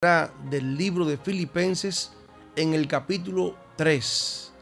del libro de Filipenses en el capítulo 3.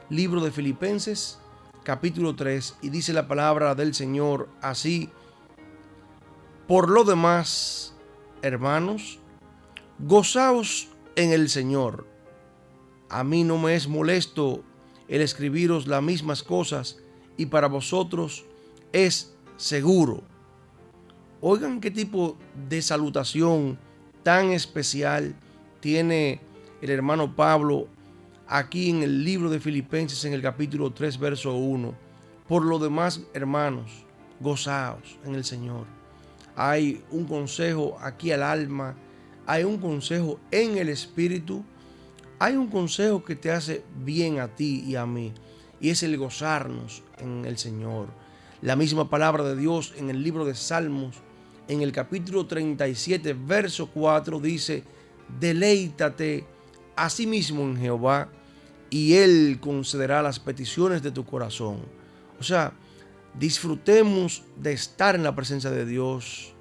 Libro de Filipenses, capítulo 3, y dice la palabra del Señor así: por lo demás, hermanos, gozaos en el Señor. A mí no me es molesto el escribiros las mismas cosas, y para vosotros es seguro. Oigan qué tipo de salutación tan especial tiene el hermano Pablo aquí en el libro de Filipenses en el capítulo 3, verso 1. Por lo demás, hermanos, gozaos en el Señor. Hay un consejo aquí al alma, hay un consejo en el espíritu, hay un consejo que te hace bien a ti y a mí, y es el gozarnos en el Señor. La misma palabra de Dios en el libro de Salmos, en el capítulo 37, verso 4, dice: deleítate a sí mismo en Jehová, y Él concederá las peticiones de tu corazón. O sea, disfrutemos de estar en la presencia de Dios.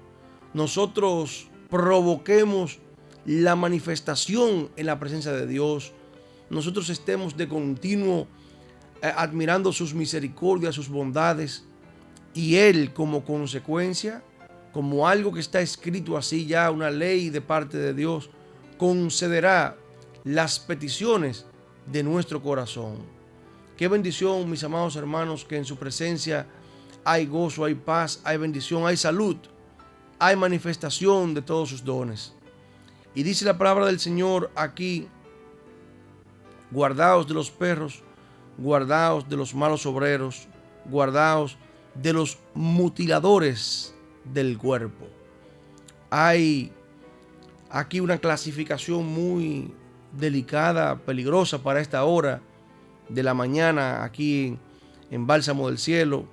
Nosotros provoquemos la manifestación en la presencia de Dios. Nosotros estemos de continuo admirando sus misericordias, sus bondades, y Él, como consecuencia, como algo que está escrito así ya, una ley de parte de Dios, concederá las peticiones de nuestro corazón. Qué bendición, mis amados hermanos, que en su presencia hay gozo, hay paz, hay bendición, hay salud, hay manifestación de todos sus dones. Y dice la palabra del Señor aquí: guardaos de los perros, guardaos de los malos obreros, guardaos de los mutiladores del cuerpo. Hay aquí una clasificación muy delicada, peligrosa para esta hora de la mañana aquí en Bálsamo del Cielo.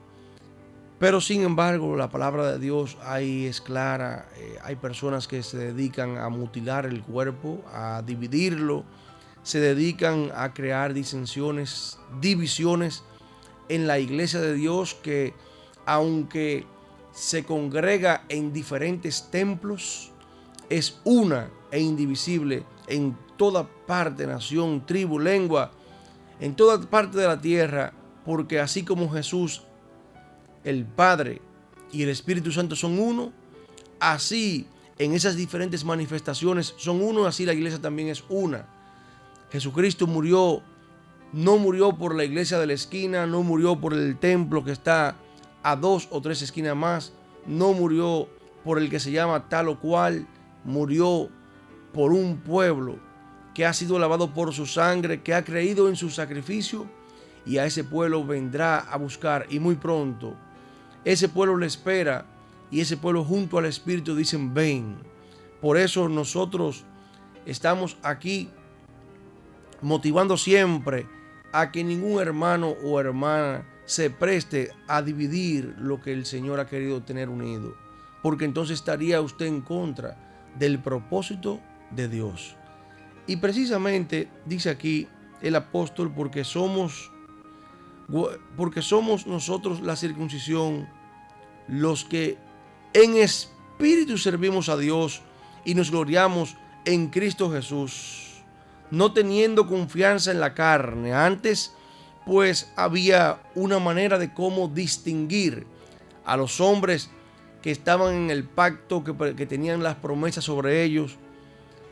Pero sin embargo, la palabra de Dios ahí es clara. Hay personas que se dedican a mutilar el cuerpo, a dividirlo, se dedican a crear disensiones, divisiones en la iglesia de Dios, que aunque se congrega en diferentes templos, es una e indivisible en toda parte, nación, tribu, lengua, en toda parte de la tierra, porque así como Jesús, el Padre y el Espíritu Santo son uno, así en esas diferentes manifestaciones son uno, así la iglesia también es una. Jesucristo no murió por la iglesia de la esquina, no murió por el templo que está a 2 o 3 esquinas más, no murió por el que se llama tal o cual, murió por un pueblo que ha sido lavado por su sangre, que ha creído en su sacrificio, y a ese pueblo vendrá a buscar, y muy pronto ese pueblo le espera, y ese pueblo junto al Espíritu dicen: ven. Por eso nosotros estamos aquí motivando siempre a que ningún hermano o hermana se preste a dividir lo que el Señor ha querido tener unido, porque entonces estaría usted en contra del propósito de Dios. Y precisamente dice aquí el apóstol: porque somos nosotros la circuncisión, los que en espíritu servimos a Dios y nos gloriamos en Cristo Jesús, no teniendo confianza en la carne. Antes, pues, había una manera de cómo distinguir a los hombres que estaban en el pacto, que tenían las promesas sobre ellos,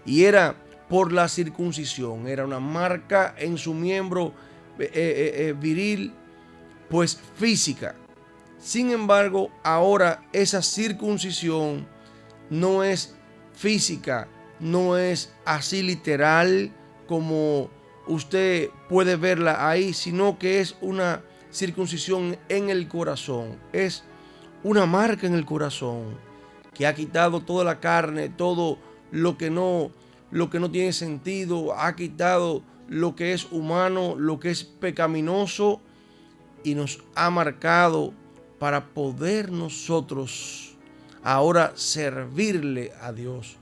y era por la circuncisión. Era una marca en su miembro viril, pues física. Sin embargo, ahora esa circuncisión no es física, no es así literal como usted puede verla ahí, sino que es una circuncisión en el corazón. Es una marca en el corazón que ha quitado toda la carne, todo lo que no tiene sentido, ha quitado lo que es humano, lo que es pecaminoso, y nos ha marcado para poder nosotros ahora servirle a Dios,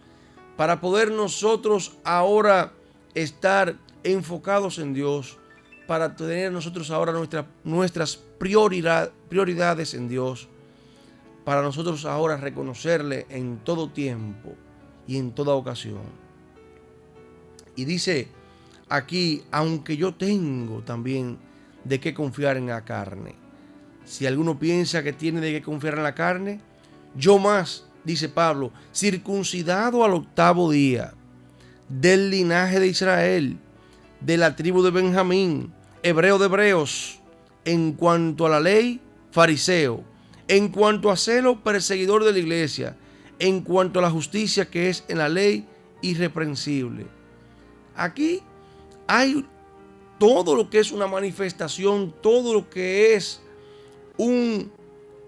para poder nosotros ahora estar enfocados en Dios, para tener nosotros ahora nuestras prioridades en Dios, para nosotros ahora reconocerle en todo tiempo y en toda ocasión. Y dice aquí, aunque yo tengo también de qué confiar en la carne. Si alguno piensa que tiene de qué confiar en la carne, yo más, dice Pablo, circuncidado al 8º día, del linaje de Israel, de la tribu de Benjamín, hebreo de hebreos, en cuanto a la ley, fariseo, en cuanto a celo, perseguidor de la iglesia, en cuanto a la justicia que es en la ley, irreprensible. Aquí hay todo lo que es una manifestación, todo lo que es un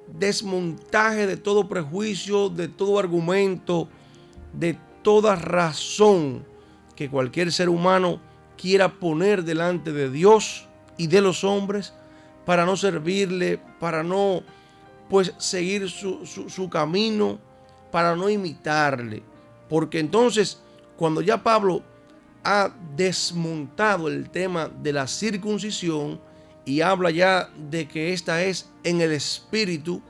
desmontaje de todo prejuicio, de todo argumento, de toda razón que cualquier ser humano quiera poner delante de Dios y de los hombres para no servirle, para no pues seguir su camino, para no imitarle. Porque entonces, cuando ya Pablo ha desmontado el tema de la circuncisión y habla ya de que esta es en el espíritu,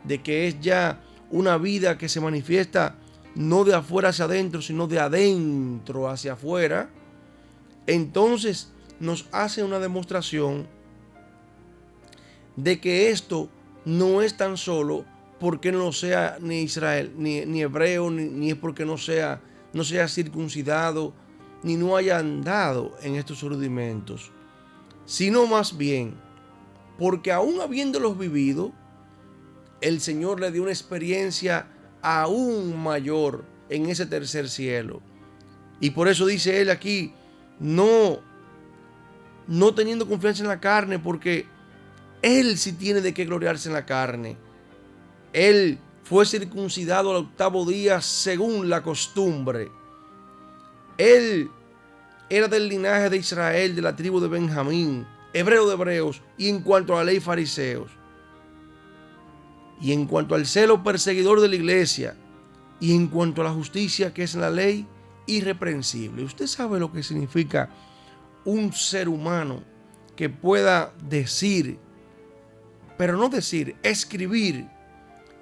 de que es ya una vida que se manifiesta no de afuera hacia adentro, sino de adentro hacia afuera, entonces nos hace una demostración de que esto no es tan solo porque no sea ni Israel, ni hebreo, ni es porque no sea circuncidado, ni no haya andado en estos rudimentos, sino más bien porque aún habiéndolos vivido, el Señor le dio una experiencia aún mayor en ese tercer cielo. Y por eso dice él aquí, no teniendo confianza en la carne, porque él sí tiene de qué gloriarse en la carne. Él fue circuncidado al 8º día según la costumbre. Él era del linaje de Israel, de la tribu de Benjamín, hebreo de hebreos, y en cuanto a la ley, fariseos. Y en cuanto al celo, perseguidor de la iglesia. Y en cuanto a la justicia que es en la ley, irreprensible. Usted sabe lo que significa un ser humano que pueda decir, pero no decir, escribir,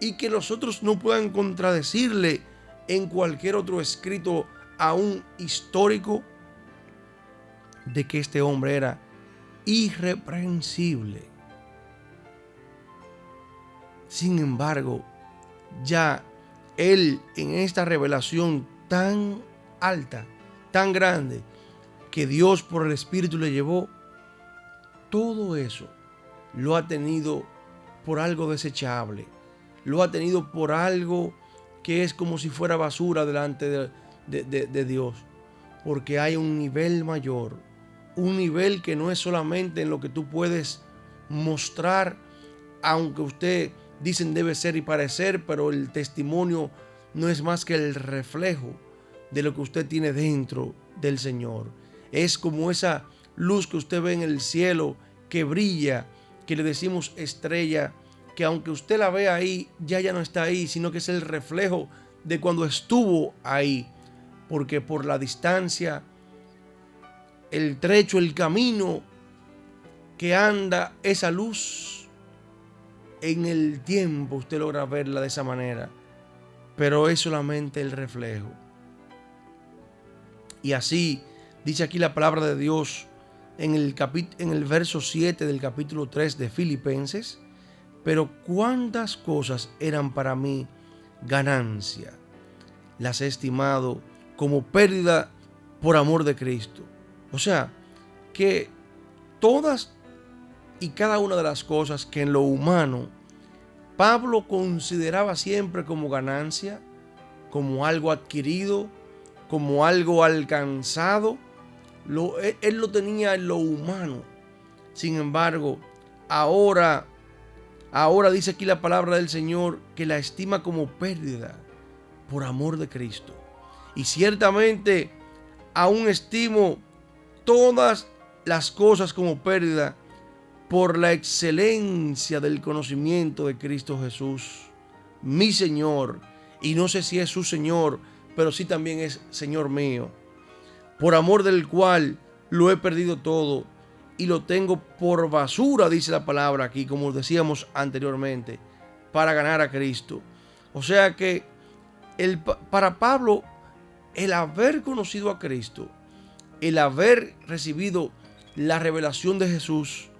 y que los otros no puedan contradecirle en cualquier otro escrito aún histórico, de que este hombre era irreprensible. Sin embargo, ya él en esta revelación tan alta, tan grande, que Dios por el Espíritu le llevó, todo eso lo ha tenido por algo desechable, lo ha tenido por algo que es como si fuera basura delante de Dios, porque hay un nivel mayor, un nivel que no es solamente en lo que tú puedes mostrar, aunque usted dicen debe ser y parecer, pero el testimonio no es más que el reflejo de lo que usted tiene dentro del Señor. Es como esa luz que usted ve en el cielo que brilla, que le decimos estrella, que aunque usted la vea ahí, ya no está ahí, sino que es el reflejo de cuando estuvo ahí, porque por la distancia, el trecho, el camino que anda esa luz, en el tiempo usted logra verla de esa manera, pero es solamente el reflejo. Y así dice aquí la palabra de Dios en el verso 7 del capítulo 3 de Filipenses: pero cuántas cosas eran para mí ganancia, las he estimado como pérdida por amor de Cristo. O sea, que todas y cada una de las cosas que en lo humano Pablo consideraba siempre como ganancia, como algo adquirido, como algo alcanzado, él lo tenía en lo humano. Sin embargo, ahora dice aquí la palabra del Señor que la estima como pérdida por amor de Cristo. Y ciertamente aún estimo todas las cosas como pérdida por la excelencia del conocimiento de Cristo Jesús, mi Señor. Y no sé si es su Señor, pero sí también es Señor mío, por amor del cual lo he perdido todo y lo tengo por basura, dice la palabra aquí, como decíamos anteriormente, para ganar a Cristo. O sea que para Pablo, el haber conocido a Cristo el haber recibido la revelación de Jesús,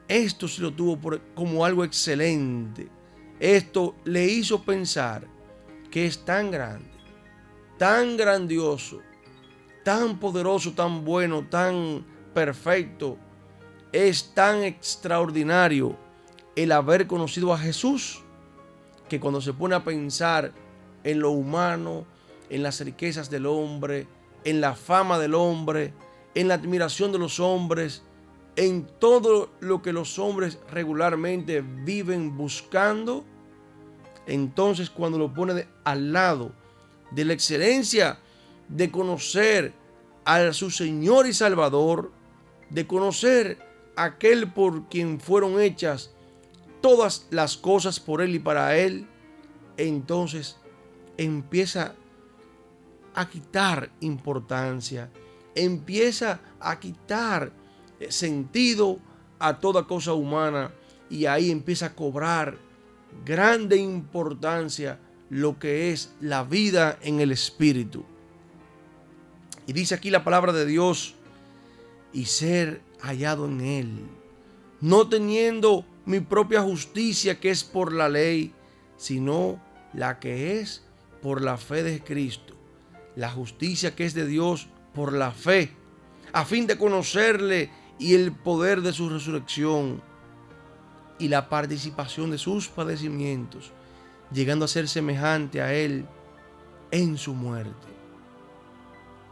esto sí lo tuvo como algo excelente. Esto le hizo pensar que es tan grande, tan grandioso, tan poderoso, tan bueno, tan perfecto. Es tan extraordinario el haber conocido a Jesús, que cuando se pone a pensar en lo humano, en las riquezas del hombre, en la fama del hombre, en la admiración de los hombres, en todo lo que los hombres regularmente viven buscando, entonces cuando lo pone al lado de la excelencia de conocer a su Señor y Salvador, de conocer a aquel por quien fueron hechas todas las cosas por Él y para Él, entonces empieza a quitar importancia, empieza a quitar sentido a toda cosa humana, y ahí empieza a cobrar grande importancia lo que es la vida en el Espíritu. Y dice aquí la palabra de Dios: y ser hallado en Él, no teniendo mi propia justicia que es por la ley, sino la que es por la fe de Cristo, la justicia que es de Dios por la fe, a fin de conocerle y el poder de su resurrección y la participación de sus padecimientos, llegando a ser semejante a Él en su muerte,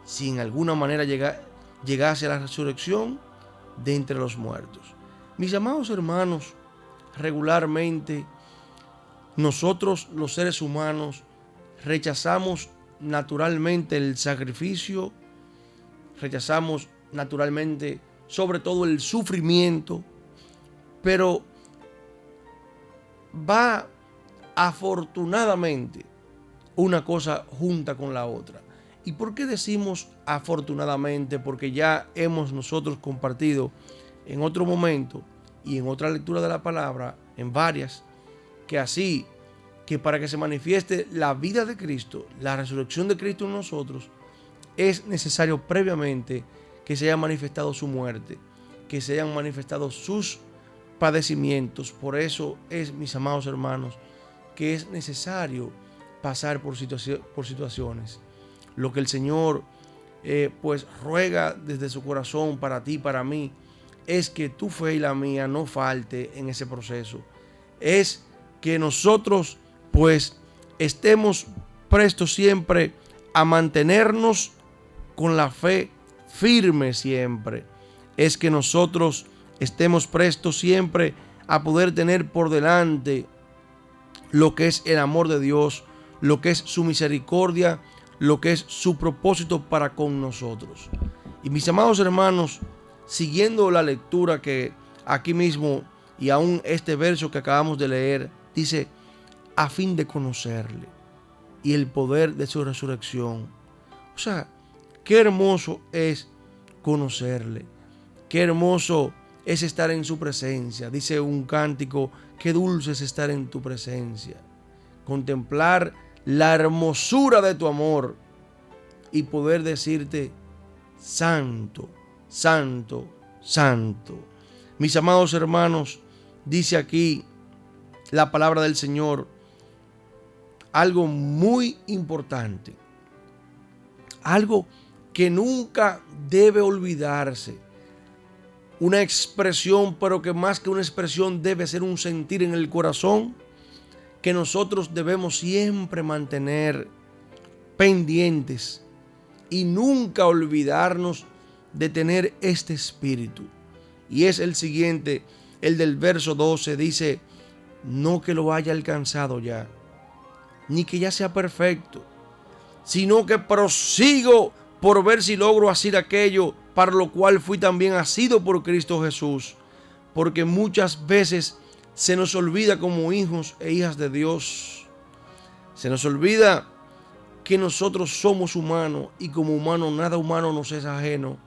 si en alguna manera llegase a la resurrección de entre los muertos. Mis amados hermanos, regularmente nosotros los seres humanos rechazamos naturalmente el sacrificio, rechazamos naturalmente sobre todo el sufrimiento, pero va afortunadamente una cosa junta con la otra. ¿Y por qué decimos afortunadamente? Porque ya hemos nosotros compartido en otro momento y en otra lectura de la palabra, en varias, que así, que para que se manifieste la vida de Cristo, la resurrección de Cristo en nosotros, es necesario previamente que se haya manifestado su muerte, que se hayan manifestado sus padecimientos. Por eso es, mis amados hermanos, que es necesario pasar por situaciones. Lo que el Señor pues ruega desde su corazón para ti, para mí, es que tu fe y la mía no falte en ese proceso. Es que nosotros pues estemos prestos siempre a mantenernos con la fe firme siempre. Es que nosotros estemos prestos siempre a poder tener por delante lo que es el amor de Dios, lo que es su misericordia, lo que es su propósito para con nosotros. Y mis amados hermanos, siguiendo la lectura que aquí mismo y aún este verso que acabamos de leer, dice: a fin de conocerle y el poder de su resurrección. O sea, qué hermoso es conocerle, qué hermoso es estar en su presencia. Dice un cántico: qué dulce es estar en tu presencia, contemplar la hermosura de tu amor y poder decirte: santo, santo, santo. Mis amados hermanos, dice aquí la palabra del Señor algo muy importante, algo que nunca debe olvidarse, una expresión, pero que más que una expresión debe ser un sentir en el corazón, que nosotros debemos siempre mantener pendientes y nunca olvidarnos de tener este espíritu. Y es el siguiente, el del verso 12, dice: no que lo haya alcanzado ya, ni que ya sea perfecto, sino que prosigo por ver si logro hacer aquello para lo cual fui también asido por Cristo Jesús. Porque muchas veces se nos olvida como hijos e hijas de Dios, se nos olvida que nosotros somos humanos y como humanos nada humano nos es ajeno,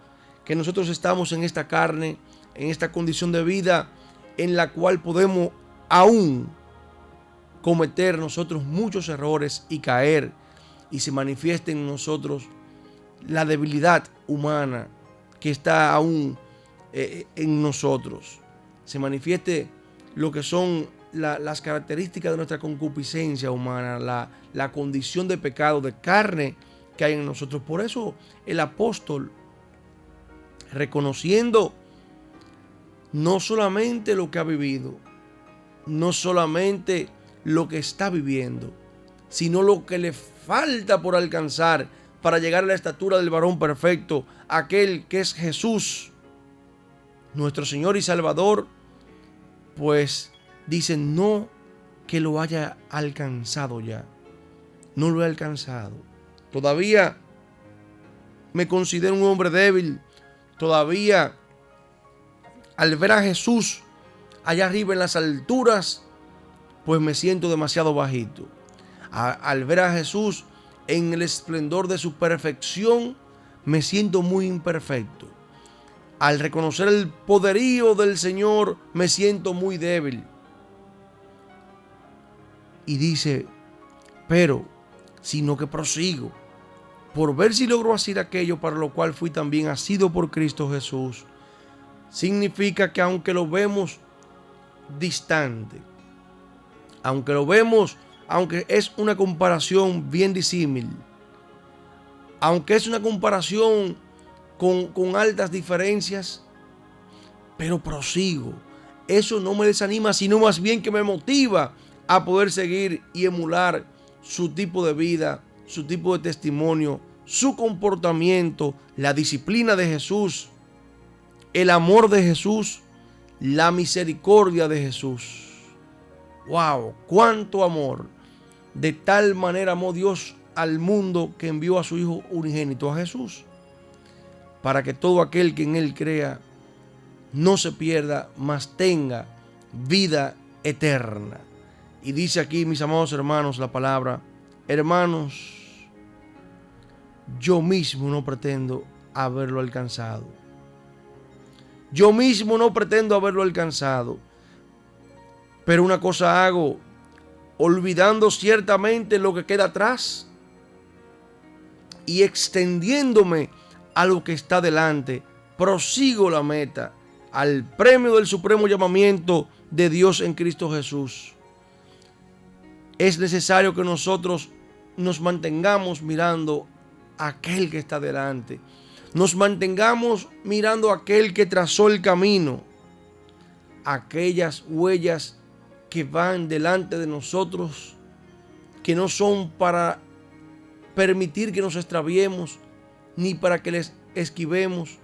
que nosotros estamos en esta carne, en esta condición de vida en la cual podemos aún cometer nosotros muchos errores y caer, y se manifiesta en nosotros la debilidad humana que está aún en nosotros. Se manifieste lo que son las características de nuestra concupiscencia humana, la condición de pecado, de carne que hay en nosotros. Por eso el apóstol, reconociendo no solamente lo que ha vivido, no solamente lo que está viviendo, sino lo que le falta por alcanzar para llegar a la estatura del varón perfecto, aquel que es Jesús, nuestro Señor y Salvador, pues dice no que lo haya alcanzado ya, no lo he alcanzado. Todavía me considero un hombre débil, todavía al ver a Jesús allá arriba en las alturas, pues me siento demasiado bajito. Al ver a Jesús en el esplendor de su perfección, me siento muy imperfecto. Al reconocer el poderío del Señor, me siento muy débil. Y dice, pero, sino que prosigo, por ver si logro hacer aquello para lo cual fui también asido por Cristo Jesús. Significa que aunque lo vemos distante, aunque es una comparación bien disímil, aunque es una comparación con altas diferencias, pero prosigo. Eso no me desanima, sino más bien que me motiva a poder seguir y emular su tipo de vida, su tipo de testimonio, su comportamiento, la disciplina de Jesús, el amor de Jesús, la misericordia de Jesús. ¡Wow! ¡Cuánto amor! De tal manera amó Dios al mundo que envió a su Hijo unigénito, a Jesús, para que todo aquel que en Él crea no se pierda, mas tenga vida eterna. Y dice aquí, mis amados hermanos, la palabra: hermanos, yo mismo no pretendo haberlo alcanzado. Yo mismo no pretendo haberlo alcanzado. Pero una cosa hago, olvidando ciertamente lo que queda atrás y extendiéndome a lo que está delante, prosigo la meta, al premio del supremo llamamiento de Dios en Cristo Jesús. Es necesario que nosotros nos mantengamos mirando a aquel que está delante. Nos mantengamos mirando a aquel que trazó el camino. Aquellas huellas que van delante de nosotros, que no son para permitir que nos extraviemos, ni para que les esquivemos,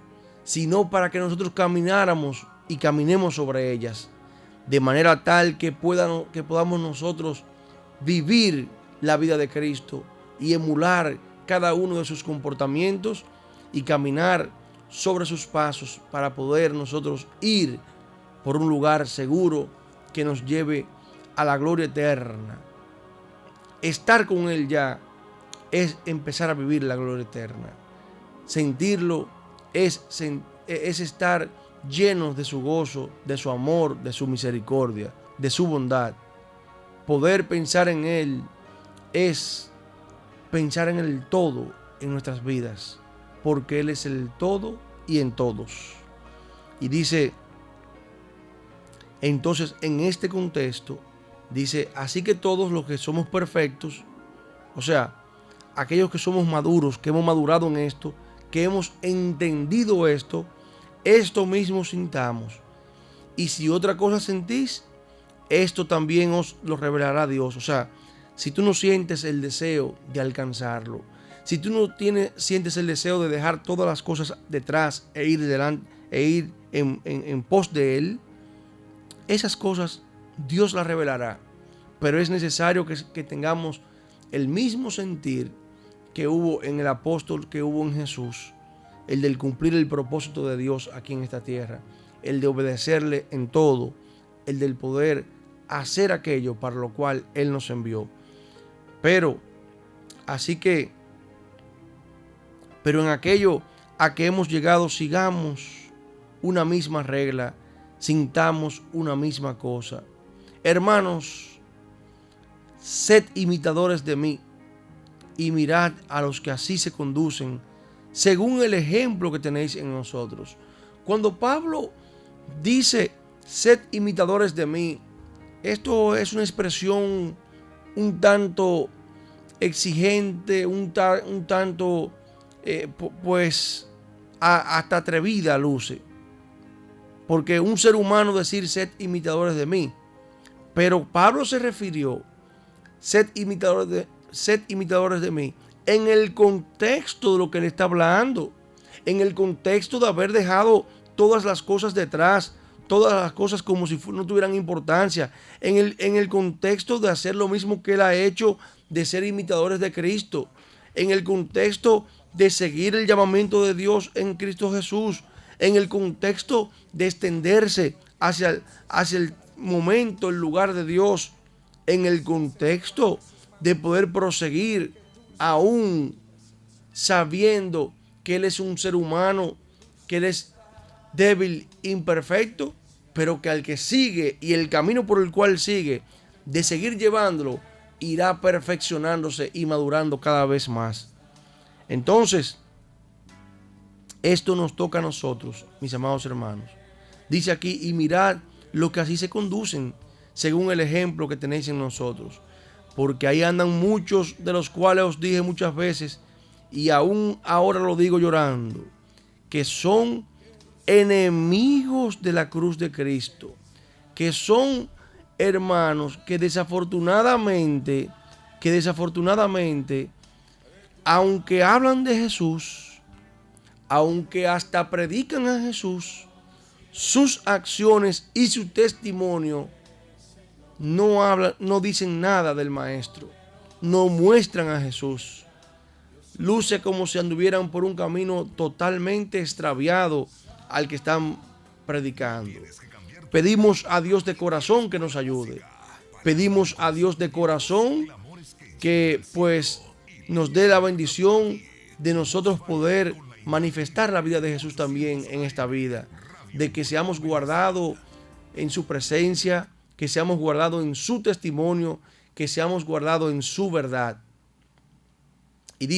sino para que nosotros camináramos y caminemos sobre ellas, de manera tal que podamos nosotros vivir la vida de Cristo y emular cada uno de sus comportamientos y caminar sobre sus pasos para poder nosotros ir por un lugar seguro que nos lleve a la gloria eterna. Estar con Él ya es empezar a vivir la gloria eterna. Sentirlo es estar llenos de su gozo, de su amor, de su misericordia, de su bondad. Poder pensar en Él es pensar en el todo en nuestras vidas, porque Él es el todo y en todos. Y dice, entonces en este contexto, dice, así que todos los que somos perfectos, o sea, aquellos que somos maduros, que hemos madurado en esto, que hemos entendido esto mismo sintamos. Y si otra cosa sentís, esto también os lo revelará Dios. O sea, si tú no sientes el deseo de alcanzarlo, si tú no sientes el deseo de dejar todas las cosas detrás e ir delante, e ir en pos de Él, esas cosas Dios las revelará. Pero es necesario que tengamos el mismo sentir que hubo en el apóstol, que hubo en Jesús, el del cumplir el propósito de Dios aquí en esta tierra, el de obedecerle en todo, el del poder hacer aquello para lo cual Él nos envió. Pero en aquello a que hemos llegado, sigamos una misma regla, sintamos una misma cosa. Hermanos, sed imitadores de mí y mirad a los que así se conducen, según el ejemplo que tenéis en nosotros. Cuando Pablo dice, sed imitadores de mí, esto es una expresión un tanto exigente, un tanto, pues, hasta atrevida luce. Porque un ser humano decir, sed imitadores de mí. Pero Pablo se refirió, sed imitadores de mí, en el contexto de lo que él está hablando, en el contexto de haber dejado todas las cosas detrás, todas las cosas como si no tuvieran importancia, en el contexto de hacer lo mismo que él ha hecho, de ser imitadores de Cristo, en el contexto de seguir el llamamiento de Dios en Cristo Jesús, en el contexto de extenderse hacia el momento, el lugar de Dios, en el contexto de poder proseguir aún sabiendo que Él es un ser humano, que Él es débil, imperfecto, pero que al que sigue y el camino por el cual sigue, de seguir llevándolo, irá perfeccionándose y madurando cada vez más. Entonces, esto nos toca a nosotros, mis amados hermanos. Dice aquí, y mirad lo que así se conducen, según el ejemplo que tenéis en nosotros. Porque ahí andan muchos, de los cuales os dije muchas veces, y aún ahora lo digo llorando, que son enemigos de la cruz de Cristo, que son hermanos que desafortunadamente, aunque hablan de Jesús, aunque hasta predican a Jesús, sus acciones y su testimonio no dicen nada del Maestro, no muestran a Jesús. Luce como si anduvieran por un camino totalmente extraviado al que están predicando. Pedimos a Dios de corazón que nos ayude. Pedimos a Dios de corazón que pues nos dé la bendición de nosotros poder manifestar la vida de Jesús también en esta vida, de que seamos guardados en su presencia, que seamos guardados en su testimonio, que seamos guardados en su verdad. Y dice